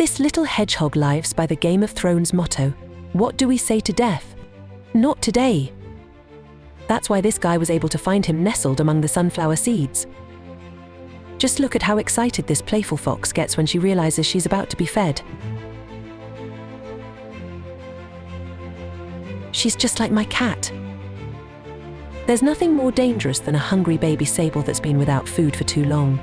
This little hedgehog lives by the Game of Thrones motto, "What do we say to death? Not today." That's why this guy was able to find him nestled among the sunflower seeds. Just look at how excited this playful fox gets when she realizes she's about to be fed. She's just like my cat. There's nothing more dangerous than a hungry baby sable that's been without food for too long.